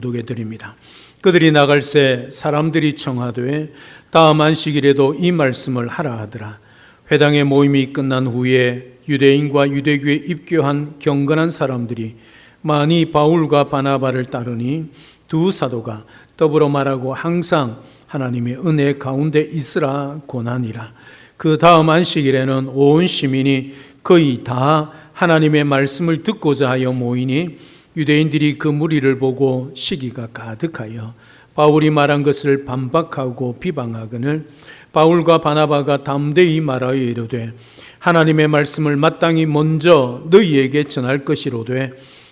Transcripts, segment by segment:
두게 드립니다. 그들이 나갈새 사람들이 청하되 다음 안식일에도 이 말씀을 하라 하더라. 회당의 모임이 끝난 후에 유대인과 유대교에 입교한 경건한 사람들이 많이 바울과 바나바를 따르니 두 사도가 더불어 말하고 항상 하나님의 은혜 가운데 있으라 고하니라. 그 다음 안식일에는 온 시민이 거의 다 하나님의 말씀을 듣고자 하여 모이니 유대인들이 그 무리를 보고 시기가 가득하여 바울이 말한 것을 반박하고 비방하거늘 바울과 바나바가 담대히 말하여 이르되 하나님의 말씀을 마땅히 먼저 너희에게 전할 것이로되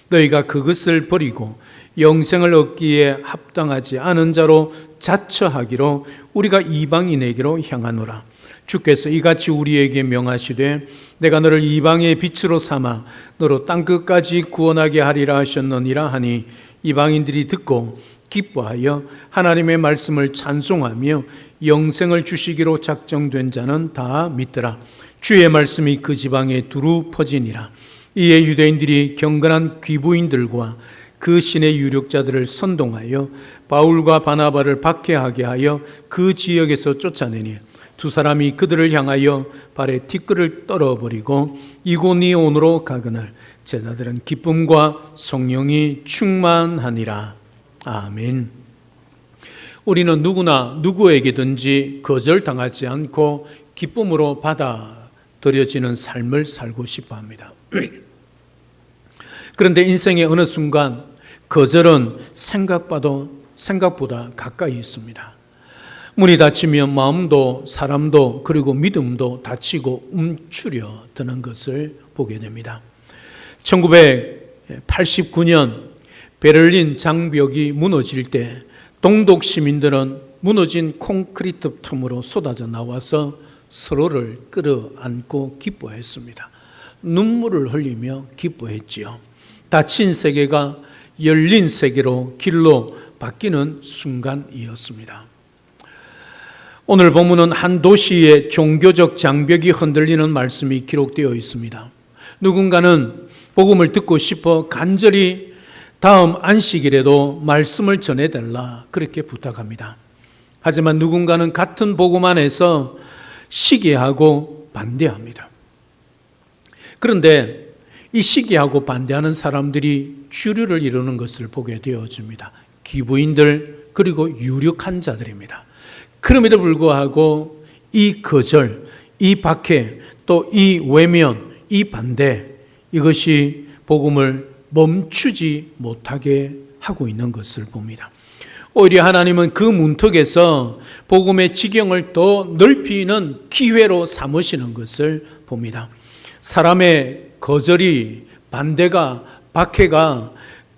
너희가 그것을 버리고 영생을 얻기에 합당하지 않은 자로 자처하기로 우리가 이방인에게로 향하노라. 주께서 이같이 우리에게 명하시되 내가 너를 이방의 빛으로 삼아 너로 땅끝까지 구원하게 하리라 하셨느니라 하니 이방인들이 듣고 기뻐하여 하나님의 말씀을 찬송하며 영생을 주시기로 작정된 자는 다 믿더라. 주의 말씀이 그 지방에 두루 퍼지니라. 이에 유대인들이 경건한 귀부인들과 그 신의 유력자들을 선동하여 바울과 바나바를 박해하게 하여 그 지역에서 쫓아내니 두 사람이 그들을 향하여 발에 티끌을 떨어버리고 이고니온으로 가거늘 제자들은 기쁨과 성령이 충만하니라. 아멘. 우리는 누구나 누구에게든지 거절당하지 않고 기쁨으로 받아들여지는 삶을 살고 싶어 합니다. 그런데 인생의 어느 순간 거절은 생각보다 가까이 있습니다. 문이 닫히면 마음도 사람도 그리고 믿음도 닫히고 움츠려 드는 것을 보게 됩니다. 1989년 베를린 장벽이 무너질 때 동독 시민들은 무너진 콘크리트 틈으로 쏟아져 나와서 서로를 끌어안고 기뻐했습니다. 눈물을 흘리며 기뻐했지요. 닫힌 세계가 열린 세계로 길로 바뀌는 순간이었습니다. 오늘 본문은 한 도시의 종교적 장벽이 흔들리는 말씀이 기록되어 있습니다. 누군가는 복음을 듣고 싶어 간절히 다음 안식일에도 말씀을 전해달라 그렇게 부탁합니다. 하지만 누군가는 같은 복음 안에서 시기하고 반대합니다. 그런데 이 시기하고 반대하는 사람들이 주류를 이루는 것을 보게 되어집니다. 기부인들 그리고 유력한 자들입니다. 그럼에도 불구하고 이 거절, 이 박해, 또 이 외면, 이 반대 이것이 복음을 멈추지 못하게 하고 있는 것을 봅니다. 오히려 하나님은 그 문턱에서 복음의 지경을 더 넓히는 기회로 삼으시는 것을 봅니다. 사람의 거절이 반대가 박해가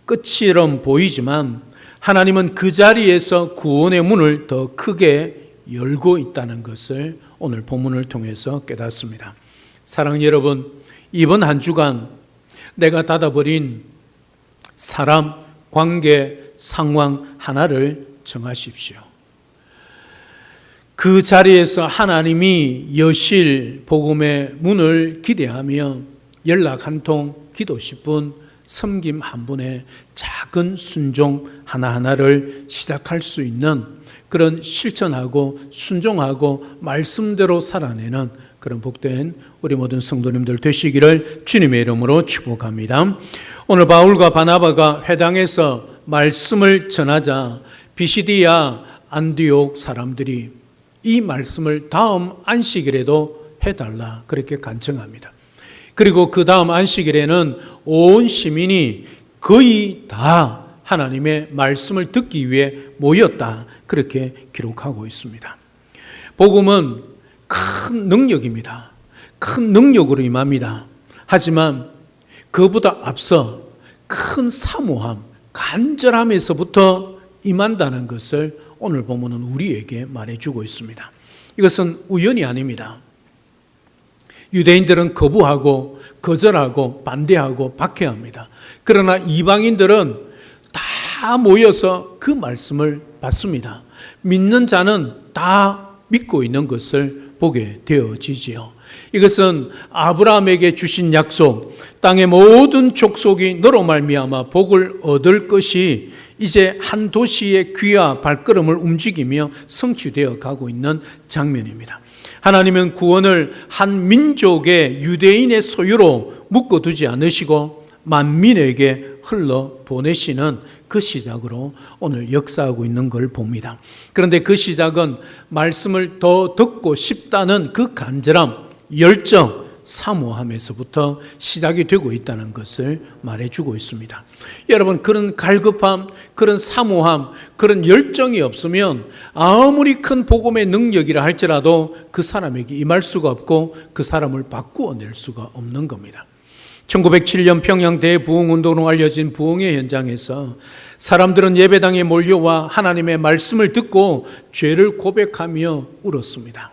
끝처럼 보이지만 하나님은 그 자리에서 구원의 문을 더 크게 열고 있다는 것을 오늘 본문을 통해서 깨닫습니다. 사랑하는 여러분, 이번 한 주간 내가 닫아버린 사람, 관계, 상황 하나를 정하십시오. 그 자리에서 하나님이 여실 복음의 문을 기대하며 연락 한 통, 기도 10분, 섬김 한 분의 작은 순종 하나하나를 시작할 수 있는 그런 실천하고 순종하고 말씀대로 살아내는 그런 복된 우리 모든 성도님들 되시기를 주님의 이름으로 축복합니다. 오늘 바울과 바나바가 회당에서 말씀을 전하자 비시디아 안디옥 사람들이 이 말씀을 다음 안식일에도 해달라 그렇게 간청합니다. 그리고 그 다음 안식일에는 온 시민이 거의 다 하나님의 말씀을 듣기 위해 모였다 그렇게 기록하고 있습니다. 복음은 큰 능력입니다. 큰 능력으로 임합니다. 하지만 그보다 앞서 큰 사모함, 간절함에서부터 임한다는 것을 오늘 본문은 우리에게 말해주고 있습니다. 이것은 우연이 아닙니다. 유대인들은 거부하고 거절하고 반대하고 박해합니다. 그러나 이방인들은 다 모여서 그 말씀을 받습니다. 믿는 자는 다 믿고 있는 것을 보게 되어지지요. 이것은 아브라함에게 주신 약속, 땅의 모든 족속이 너로 말미암아 복을 얻을 것이 이제 한 도시의 귀와 발걸음을 움직이며 성취되어 가고 있는 장면입니다. 하나님은 구원을 한 민족의 유대인의 소유로 묶어두지 않으시고 만민에게 흘러 보내시는 그 시작으로 오늘 역사하고 있는 걸 봅니다. 그런데 그 시작은 말씀을 더 듣고 싶다는 그 간절함, 열정, 사모함에서부터 시작이 되고 있다는 것을 말해주고 있습니다. 여러분, 그런 갈급함, 그런 사모함, 그런 열정이 없으면 아무리 큰 복음의 능력이라 할지라도 그 사람에게 임할 수가 없고 그 사람을 바꾸어낼 수가 없는 겁니다. 1907년 평양 대부흥운동으로 알려진 부흥의 현장에서 사람들은 예배당에 몰려와 하나님의 말씀을 듣고 죄를 고백하며 울었습니다.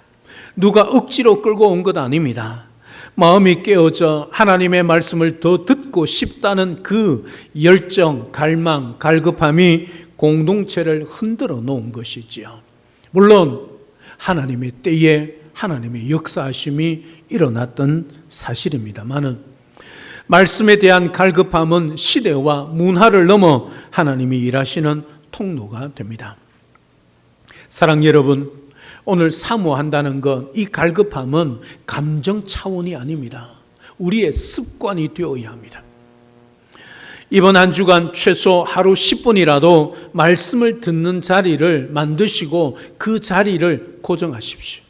누가 억지로 끌고 온 것 아닙니다. 마음이 깨어져 하나님의 말씀을 더 듣고 싶다는 그 열정, 갈망, 갈급함이 공동체를 흔들어 놓은 것이지요. 물론 하나님의 때에 하나님의 역사하심이 일어났던 사실입니다만은 말씀에 대한 갈급함은 시대와 문화를 넘어 하나님이 일하시는 통로가 됩니다. 사랑 여러분, 오늘 사모한다는 것, 이 갈급함은 감정 차원이 아닙니다. 우리의 습관이 되어야 합니다. 이번 한 주간 최소 하루 10분이라도 말씀을 듣는 자리를 만드시고 그 자리를 고정하십시오.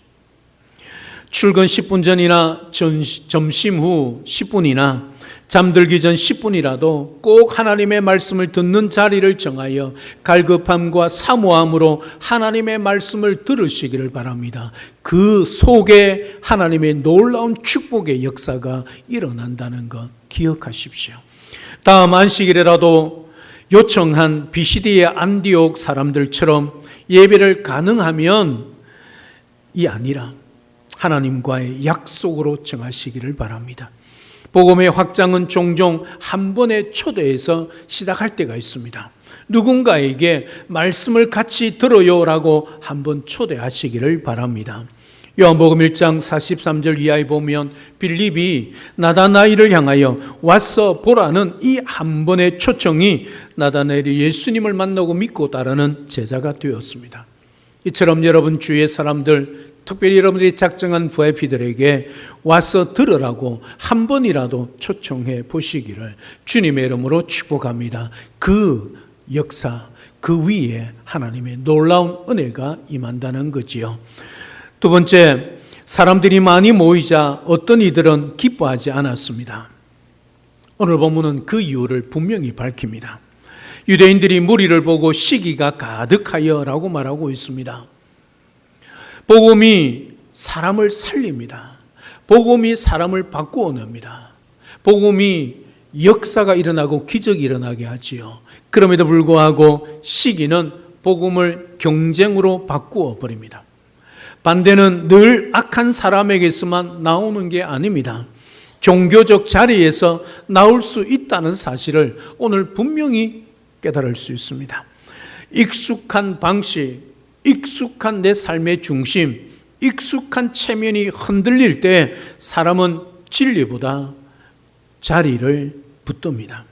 출근 10분 전이나 점심 후 10분이나 잠들기 전 10분이라도 꼭 하나님의 말씀을 듣는 자리를 정하여 갈급함과 사모함으로 하나님의 말씀을 들으시기를 바랍니다. 그 속에 하나님의 놀라운 축복의 역사가 일어난다는 것 기억하십시오. 다음 안식일에라도 요청한 비시디의 안디옥 사람들처럼 예배를 가능하면 이 아니라 하나님과의 약속으로 정하시기를 바랍니다. 복음의 확장은 종종 한 번의 초대에서 시작할 때가 있습니다. 누군가에게 말씀을 같이 들어요라고 한번 초대하시기를 바랍니다. 요한복음 1장 43절 이하에 보면 빌립이 나다나엘을 향하여 와서 보라는 이 한 번의 초청이 나다나엘이 예수님을 만나고 믿고 따르는 제자가 되었습니다. 이처럼 여러분 주위의 사람들, 특별히 여러분들이 작정한 VIP들에게 와서 들으라고 한 번이라도 초청해 보시기를 주님의 이름으로 축복합니다. 그 역사, 그 위에 하나님의 놀라운 은혜가 임한다는 거지요. 두 번째, 사람들이 많이 모이자 어떤 이들은 기뻐하지 않았습니다. 오늘 본문은 그 이유를 분명히 밝힙니다. 유대인들이 무리를 보고 시기가 가득하여 라고 말하고 있습니다. 복음이 사람을 살립니다. 복음이 사람을 바꾸어 냅니다. 복음이 역사가 일어나고 기적이 일어나게 하지요. 그럼에도 불구하고 시기는 복음을 경쟁으로 바꾸어 버립니다. 반대는 늘 악한 사람에게서만 나오는 게 아닙니다. 종교적 자리에서 나올 수 있다는 사실을 오늘 분명히 깨달을 수 있습니다. 익숙한 방식, 익숙한 내 삶의 중심, 익숙한 체면이 흔들릴 때 사람은 진리보다 자리를 붙듭니다.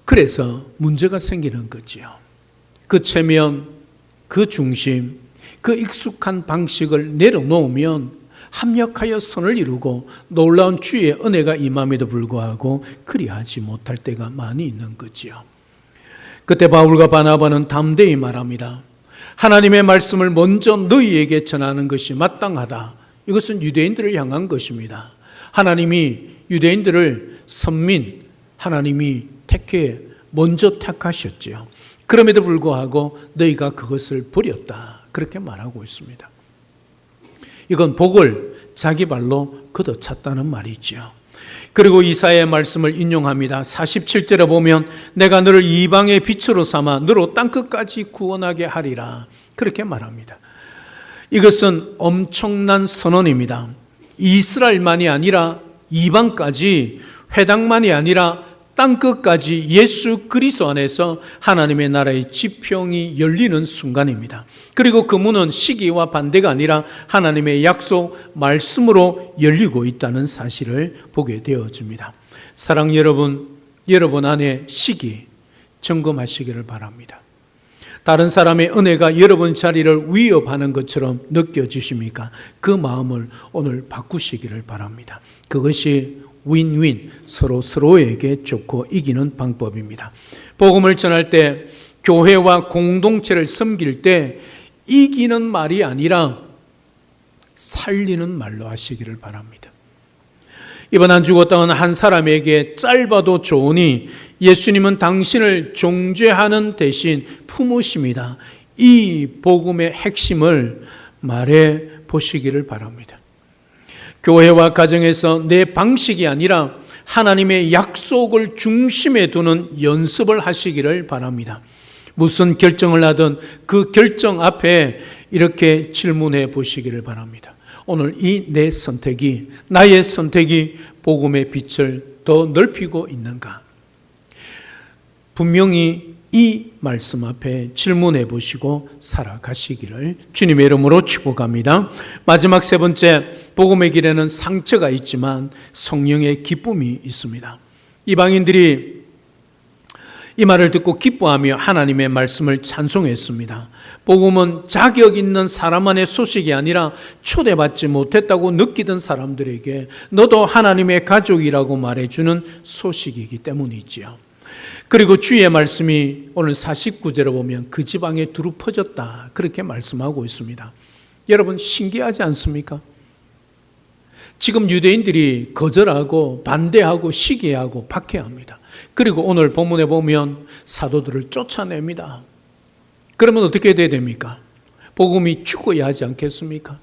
그래서 문제가 생기는 거지요. 그 체면, 그 중심, 그 익숙한 방식을 내려놓으면 합력하여 선을 이루고 놀라운 주의 은혜가 임함에도 불구하고 그리하지 못할 때가 많이 있는 거지요. 그때 바울과 바나바는 담대히 말합니다. 하나님의 말씀을 먼저 너희에게 전하는 것이 마땅하다. 이것은 유대인들을 향한 것입니다. 하나님이 유대인들을 선민, 하나님이 먼저 택하셨지요. 그럼에도 불구하고 너희가 그것을 버렸다. 그렇게 말하고 있습니다. 이건 복을 자기 발로 걷어찼다는 말이지요. 그리고 이사야의 말씀을 인용합니다. 47절에 보면 내가 너를 이방의 빛으로 삼아 너로 땅끝까지 구원하게 하리라. 그렇게 말합니다. 이것은 엄청난 선언입니다. 이스라엘만이 아니라 이방까지, 회당만이 아니라 땅끝까지 예수 그리스도 안에서 하나님의 나라의 지평이 열리는 순간입니다. 그리고 그 문은 시기와 반대가 아니라 하나님의 약속 말씀으로 열리고 있다는 사실을 보게 되어집니다. 사랑 여러분, 여러분 안에 시기 점검하시기를 바랍니다. 다른 사람의 은혜가 여러분 자리를 위협하는 것처럼 느껴지십니까? 그 마음을 오늘 바꾸시기를 바랍니다. 그것이 윈윈, 서로에게 좋고 이기는 방법입니다. 복음을 전할 때, 교회와 공동체를 섬길 때 이기는 말이 아니라 살리는 말로 하시기를 바랍니다. 이번 한 죽었다 온 한 사람에게 짧아도 좋으니 예수님은 당신을 존재하는 대신 품으십니다. 이 복음의 핵심을 말해 보시기를 바랍니다. 교회와 가정에서 내 방식이 아니라 하나님의 약속을 중심에 두는 연습을 하시기를 바랍니다. 무슨 결정을 하든 그 결정 앞에 이렇게 질문해 보시기를 바랍니다. 오늘 이 내 선택이, 나의 선택이 복음의 빛을 더 넓히고 있는가? 분명히 이 말씀 앞에 질문해 보시고 살아가시기를 주님의 이름으로 축복합니다. 마지막 세 번째, 복음의 길에는 상처가 있지만 성령의 기쁨이 있습니다. 이방인들이 이 말을 듣고 기뻐하며 하나님의 말씀을 찬송했습니다. 복음은 자격 있는 사람만의 소식이 아니라 초대받지 못했다고 느끼던 사람들에게 너도 하나님의 가족이라고 말해주는 소식이기 때문이지요. 그리고 주의 말씀이 오늘 49절에 보면 그 지방에 두루 퍼졌다, 그렇게 말씀하고 있습니다. 여러분 신기하지 않습니까? 지금 유대인들이 거절하고 반대하고 시기하고 박해합니다. 그리고 오늘 본문에 보면 사도들을 쫓아냅니다. 그러면 어떻게 돼야 됩니까? 복음이 죽어야 하지 않겠습니까?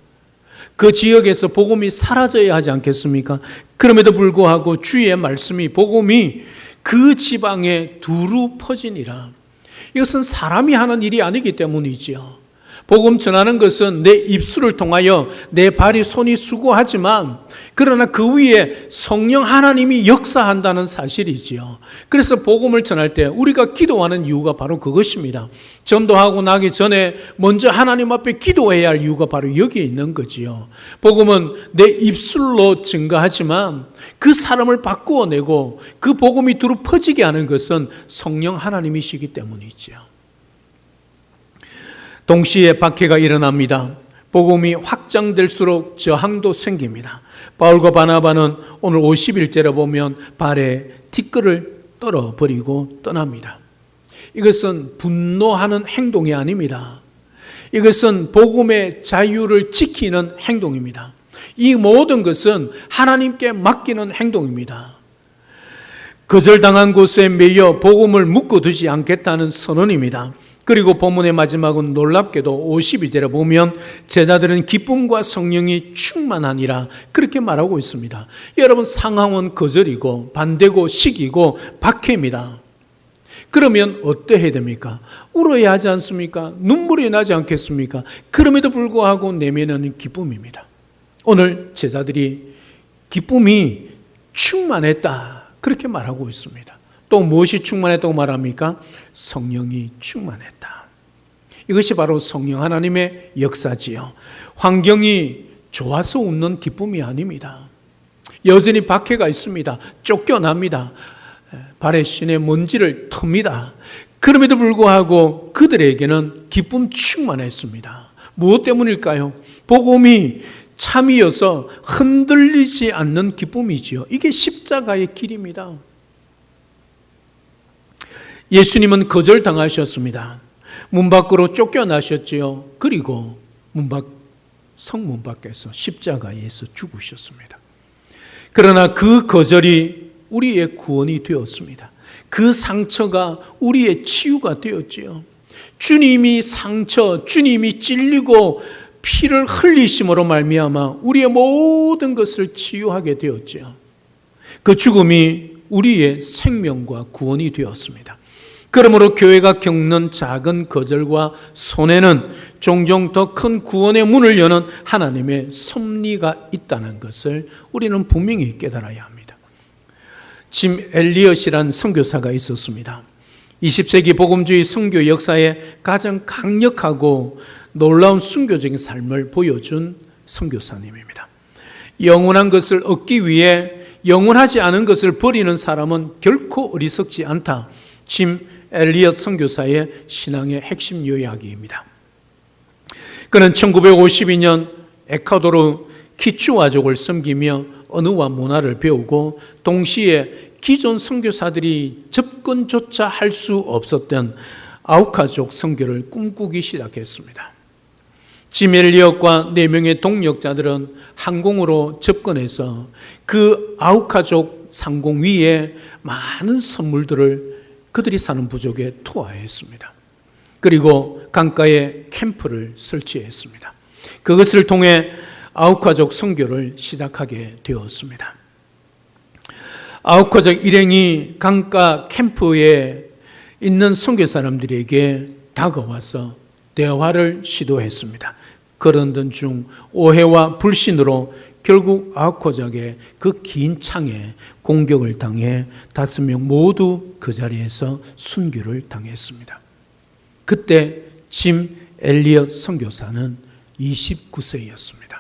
그 지역에서 복음이 사라져야 하지 않겠습니까? 그럼에도 불구하고 주의 말씀이, 복음이 그 지방에 두루 퍼지니라. 이것은 사람이 하는 일이 아니기 때문이지요. 복음 전하는 것은 내 입술을 통하여 내 발이 손이 수고하지만 그러나 그 위에 성령 하나님이 역사한다는 사실이지요. 그래서 복음을 전할 때 우리가 기도하는 이유가 바로 그것입니다. 전도하고 나기 전에 먼저 하나님 앞에 기도해야 할 이유가 바로 여기에 있는 거지요. 복음은 내 입술로 증거하지만 그 사람을 바꾸어내고 그 복음이 두루 퍼지게 하는 것은 성령 하나님이시기 때문이지요. 동시에 박해가 일어납니다. 복음이 확장될수록 저항도 생깁니다. 바울과 바나바는 오늘 51절에 보면 발에 티끌을 떨어버리고 떠납니다. 이것은 분노하는 행동이 아닙니다. 이것은 복음의 자유를 지키는 행동입니다. 이 모든 것은 하나님께 맡기는 행동입니다. 거절당한 곳에 매여 복음을 묶어두지 않겠다는 선언입니다. 그리고 본문의 마지막은 놀랍게도 52절에 보면 제자들은 기쁨과 성령이 충만하니라 그렇게 말하고 있습니다. 여러분 상황은 거절이고 반대고 시기고 박해입니다. 그러면 어떠해야 됩니까? 울어야 하지 않습니까? 눈물이 나지 않겠습니까? 그럼에도 불구하고 내면에는 기쁨입니다. 오늘 제자들이 기쁨이 충만했다 그렇게 말하고 있습니다. 또 무엇이 충만했다고 말합니까? 성령이 충만했다. 이것이 바로 성령 하나님의 역사지요. 환경이 좋아서 웃는 기쁨이 아닙니다. 여전히 박해가 있습니다. 쫓겨납니다. 발에 신의 먼지를 틉니다. 그럼에도 불구하고 그들에게는 기쁨 충만했습니다. 무엇 때문일까요? 복음이 참이어서 흔들리지 않는 기쁨이지요. 이게 십자가의 길입니다. 예수님은 거절당하셨습니다. 문 밖으로 쫓겨나셨지요. 그리고 성문 밖에서 십자가에서 죽으셨습니다. 그러나 그 거절이 우리의 구원이 되었습니다. 그 상처가 우리의 치유가 되었지요. 주님이 주님이 찔리고 피를 흘리심으로 말미암아 우리의 모든 것을 치유하게 되었지요. 그 죽음이 우리의 생명과 구원이 되었습니다. 그러므로 교회가 겪는 작은 거절과 손해는 종종 더 큰 구원의 문을 여는 하나님의 섭리가 있다는 것을 우리는 분명히 깨달아야 합니다. 짐 엘리엇이라는 선교사가 있었습니다. 20세기 복음주의 선교 역사에 가장 강력하고 놀라운 순교적인 삶을 보여준 선교사님입니다. 영원한 것을 얻기 위해 영원하지 않은 것을 버리는 사람은 결코 어리석지 않다. 짐 엘리엇 선교사의 신앙의 핵심 요약입니다. 그는 1952년 에콰도르 키추와족을 섬기며 언어와 문화를 배우고 동시에 기존 선교사들이 접근조차 할 수 없었던 아우카족 선교를 꿈꾸기 시작했습니다. 짐 엘리엇과 4명의 동역자들은 항공으로 접근해서 그 아우카족 상공 위에 많은 선물들을 그들이 사는 부족에 투하했습니다. 그리고 강가에 캠프를 설치했습니다. 그것을 통해 아우카족 선교를 시작하게 되었습니다. 아우카족 일행이 강가 캠프에 있는 선교 사람들에게 다가와서 대화를 시도했습니다. 그러던 중 오해와 불신으로 결국 아우카족의 그 긴 창에 공격을 당해 5명 모두 그 자리에서 순교를 당했습니다. 그때 짐 엘리엇 선교사는 29세였습니다.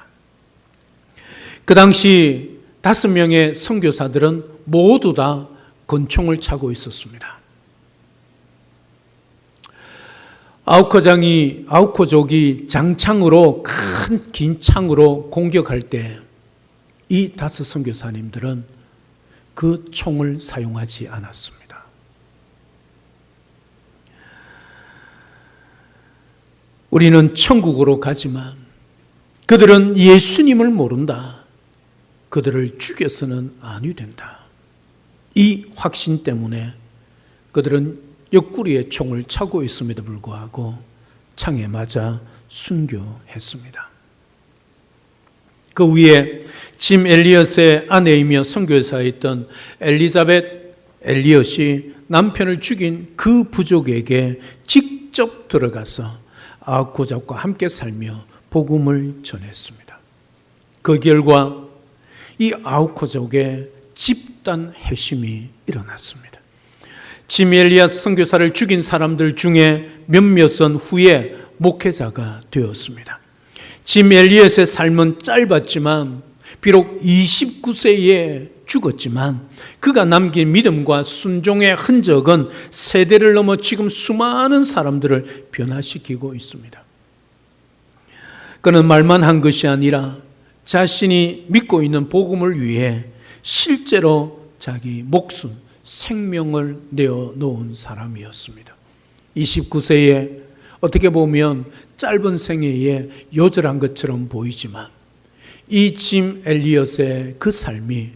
그 당시 5명의 선교사들은 모두 다 권총을 차고 있었습니다. 아우카족이 장창으로 큰 긴 창으로 공격할 때 이 5 선교사님들은 그 총을 사용하지 않았습니다. 우리는 천국으로 가지만 그들은 예수님을 모른다. 그들을 죽여서는 아니 된다. 이 확신 때문에 그들은 옆구리에 총을 차고 있음에도 불구하고 창에 맞아 순교했습니다. 그 위에 짐 엘리엇의 아내이며 선교사였던 엘리자벳 엘리엇이 남편을 죽인 그 부족에게 직접 들어가서 아우카족과 함께 살며 복음을 전했습니다. 그 결과 이 아우카족의 집단 회심이 일어났습니다. 짐 엘리엇 선교사를 죽인 사람들 중에 몇몇은 후에 목회자가 되었습니다. 짐 엘리엇의 삶은 짧았지만 비록 29세에 죽었지만 그가 남긴 믿음과 순종의 흔적은 세대를 넘어 지금 수많은 사람들을 변화시키고 있습니다. 그는 말만 한 것이 아니라 자신이 믿고 있는 복음을 위해 실제로 자기 목숨, 생명을 내어놓은 사람이었습니다. 29세에 어떻게 보면 짧은 생애에 요절한 것처럼 보이지만 이 짐 엘리엇의 그 삶이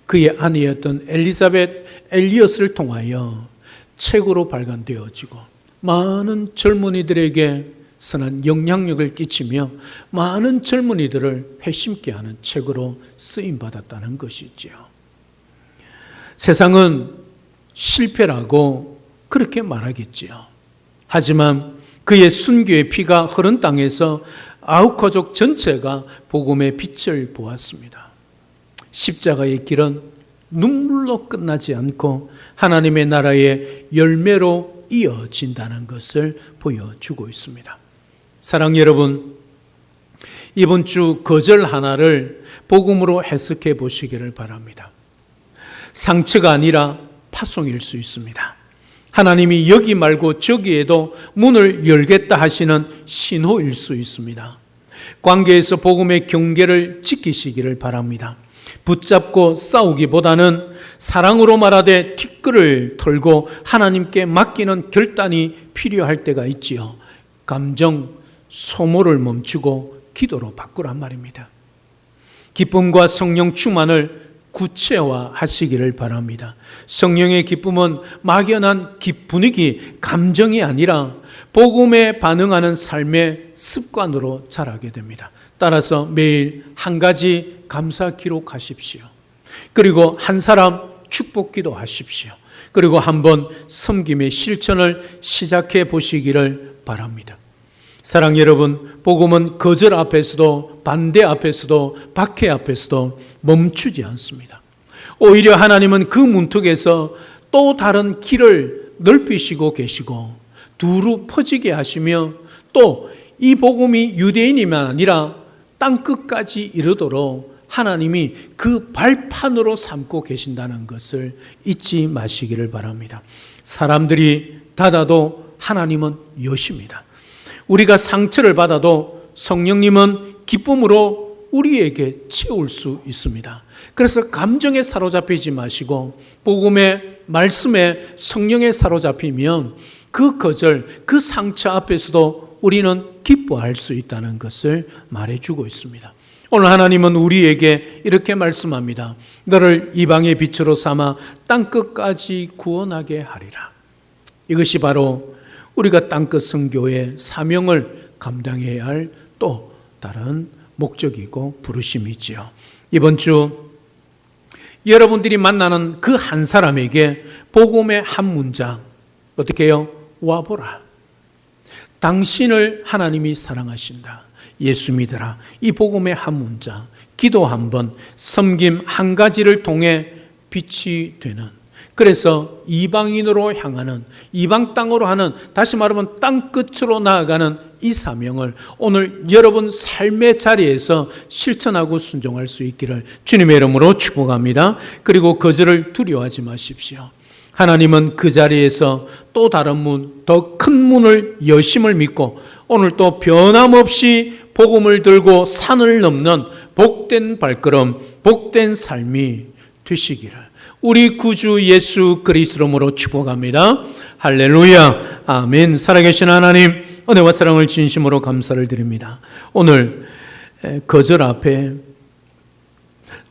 그의 아내였던 엘리자벳 엘리엇을 통하여 책으로 발간되어지고 많은 젊은이들에게 선한 영향력을 끼치며 많은 젊은이들을 회심케 하는 책으로 쓰임받았다는 것이지요. 세상은 실패라고 그렇게 말하겠지요. 하지만 그의 순교의 피가 흐른 땅에서 아우카족 전체가 복음의 빛을 보았습니다. 십자가의 길은 눈물로 끝나지 않고 하나님의 나라의 열매로 이어진다는 것을 보여주고 있습니다. 사랑 여러분, 이번 주 거절 하나를 복음으로 해석해 보시기를 바랍니다. 상처가 아니라 파송일 수 있습니다. 하나님이 여기 말고 저기에도 문을 열겠다 하시는 신호일 수 있습니다. 관계에서 복음의 경계를 지키시기를 바랍니다. 붙잡고 싸우기보다는 사랑으로 말하되 티끌을 털고 하나님께 맡기는 결단이 필요할 때가 있지요. 감정, 소모를 멈추고 기도로 바꾸란 말입니다. 기쁨과 성령 충만을 구체화하시기를 바랍니다. 성령의 기쁨은 막연한 분위기, 감정이 아니라 복음에 반응하는 삶의 습관으로 자라게 됩니다. 따라서 매일 한 가지 감사 기록하십시오. 그리고 한 사람 축복 기도하십시오. 그리고 한번 섬김의 실천을 시작해 보시기를 바랍니다. 사랑 여러분, 복음은 거절 앞에서도 반대 앞에서도 박해 앞에서도 멈추지 않습니다. 오히려 하나님은 그 문턱에서 또 다른 길을 넓히시고 계시고 두루 퍼지게 하시며 또 이 복음이 유대인이만 아니라 땅끝까지 이르도록 하나님이 그 발판으로 삼고 계신다는 것을 잊지 마시기를 바랍니다. 사람들이 닫아도 하나님은 여십니다. 우리가 상처를 받아도 성령님은 기쁨으로 우리에게 채울 수 있습니다. 그래서 감정에 사로잡히지 마시고 복음의 말씀에 성령에 사로잡히면 그 거절, 그 상처 앞에서도 우리는 기뻐할 수 있다는 것을 말해주고 있습니다. 오늘 하나님은 우리에게 이렇게 말씀합니다. 너를 이방의 빛으로 삼아 땅끝까지 구원하게 하리라. 이것이 바로 우리가 땅끝 선교의 사명을 감당해야 할 또 다른 목적이고 부르심이지요. 이번 주 여러분들이 만나는 그 한 사람에게 복음의 한 문장, 어떻게 해요? 와보라. 당신을 하나님이 사랑하신다. 예수 믿으라. 이 복음의 한 문장, 기도 한 번, 섬김 한 가지를 통해 빛이 되는, 그래서 이방인으로 향하는, 이방 땅으로 하는, 다시 말하면 땅 끝으로 나아가는 이 사명을 오늘 여러분 삶의 자리에서 실천하고 순종할 수 있기를 주님의 이름으로 축복합니다. 그리고 거절을 두려워하지 마십시오. 하나님은 그 자리에서 또 다른 문, 더 큰 문을 여심을 믿고 오늘 또 변함없이 복음을 들고 산을 넘는 복된 발걸음, 복된 삶이 되시기를 우리 구주 예수 그리스도로 축복합니다. 할렐루야, 아멘. 살아계신 하나님, 은혜와 사랑을 진심으로 감사를 드립니다. 오늘 거절 앞에,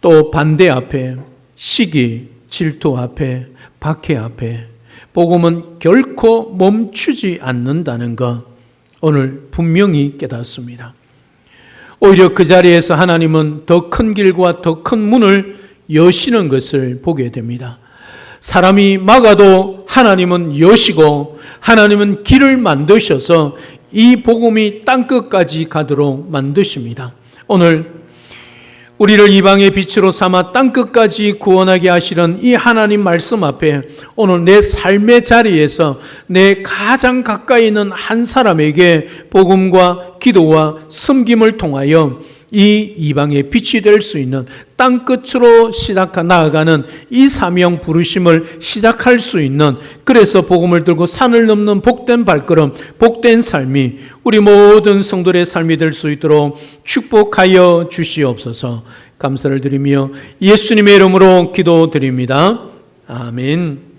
또 반대 앞에, 시기, 질투 앞에, 박해 앞에 복음은 결코 멈추지 않는다는 것, 오늘 분명히 깨닫습니다. 오히려 그 자리에서 하나님은 더 큰 길과 더 큰 문을 여시는 것을 보게 됩니다. 사람이 막아도 하나님은 여시고 하나님은 길을 만드셔서 이 복음이 땅끝까지 가도록 만드십니다. 오늘 우리를 이방의 빛으로 삼아 땅끝까지 구원하게 하시는 이 하나님 말씀 앞에 오늘 내 삶의 자리에서 내 가장 가까이 있는 한 사람에게 복음과 기도와 섬김을 통하여 이 이방의 빛이 될 수 있는 땅끝으로 나아가는 이 사명 부르심을 시작할 수 있는, 그래서 복음을 들고 산을 넘는 복된 발걸음, 복된 삶이 우리 모든 성도의 삶이 될 수 있도록 축복하여 주시옵소서. 감사를 드리며 예수님의 이름으로 기도드립니다. 아멘.